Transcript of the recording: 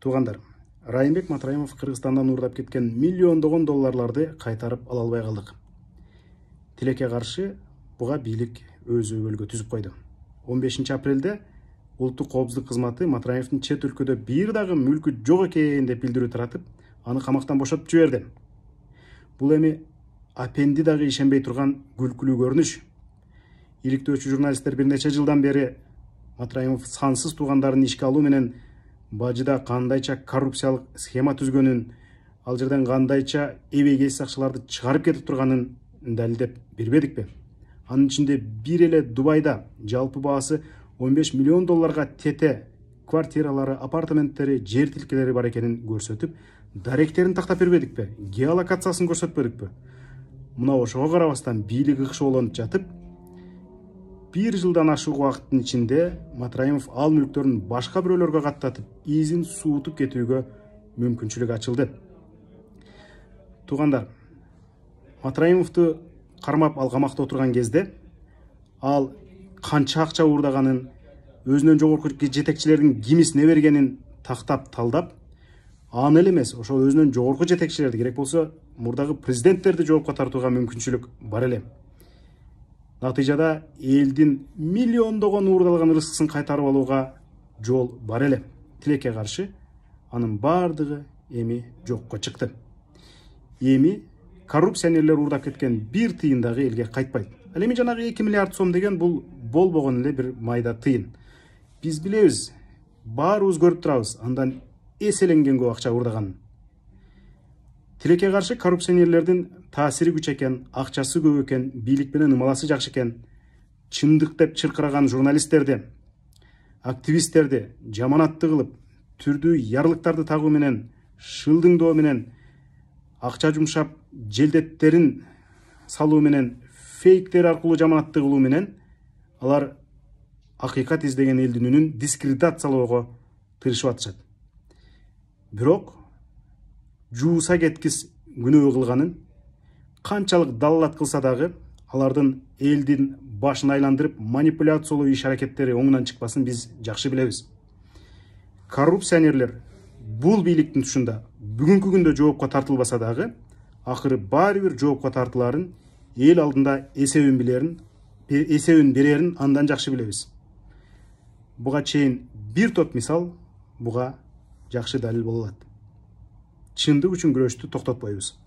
Туугандар, Райымбек Матраимов Кыргызстандан уурдап кеткен миллиондогон долларларды кайтарып ала албай калдык. Тилекке каршы буга бийлик өз өбөлгө түзүп койду. 15 апрелде Улуттук коопсуздук кызматы Матраимовдун чет өлкөдө бир дагы мүлкү жок экен деп билдирүү таратып, аны камактан бошотуп жиберди. Бул эми апенди дагы ишенбей турган күлкүлүү көрүнүш. Иликтөөчү журналисттер бир нече жылдан бери Матраимов сансыз туугандарын ишке алуу менен бажыда кандайча коррупциялык схема түзгөнүн, ал жерден кандайча эбегей сакчыларды чыгарып кетип турганын далилдеп бербедикпи? Анын ичинде бир эле Дубайда жалпы баасы 15 миллион долларга тете квартиралары, апартаменттери, жер тилкелери бар экенин көрсөтүп, даректерин тактап бербедикпи? Геолокациясын көрсөтпөдүкпү? Мына ошого карабастан бийлик ыкшоолонуп жатып, бир жылдан ашык убакыттын ичинде Матраимов ал мүлктөрүн башка бирөөлөргө каттатып, изин суутуп кетүүгө мүмкүнчүлүк ачылды. Туугандар, Матраимовду кармап ал камакта отурган кезде ал канча акча уурдаганын, өзүнөн жогорку жетекчилердин кимисине бергенин тактап талдап, аны эле эмес, ошол өзүнөн жогорку жетекчилерди, керек болсо мурдагы президенттерди жоопко тартууга мүмкүнчүлүк бар эле. Натыйжада элдин миллиондогон уурдалган рызкысын кайтарып алууга жол бар эле. Тилекке каршы анын бардыгы эми жокко чыкты. Эми коррупционерлер уурдап кеткен бир тыйын дагы элге кайтпайт. Ал эми жанагы 2 миллиард сом деген бул болбогон эле бир майда тыйын. Биз билебиз, баарыбыз көрүп турабыз андан эселенген көп акча уурдаганын. Тилекке каршы коррупционерлердин таасири күч экен, акчасы көп экен, бийлик менен ымаласы жакшы экен, чындык деп чыркыраган журналисттерди, активисттерди жаманатты кылып, түрдүү ярлыктарды тагуу менен, шылдыңдоо менен, акча жумшап, желдеттерин салуу менен, фейктер аркылуу жаманатты кылуу менен алар акыйкат издеген элдин үнүн дискредитациялоого тырышып атышат. Бирок жууса кеткис күнөө кылганын, канчалык далалат кылса дагы, алардын элдин башын айландырып манипуляциялоо иш аракеттери оңунан чыкпасын биз жакшы билебиз. Коррупционерлер бул бийликтин тушунда бүгүнкү күндө жоопко тартылбаса дагы, акыры баары бир жоопко тартыларын, эл алдында эсебин берерин андан жакшы билебиз. Буга чейин бир топ мисал буга жакшы далил боло алат. Чындык үчүн күрөштү токтотпойбуз.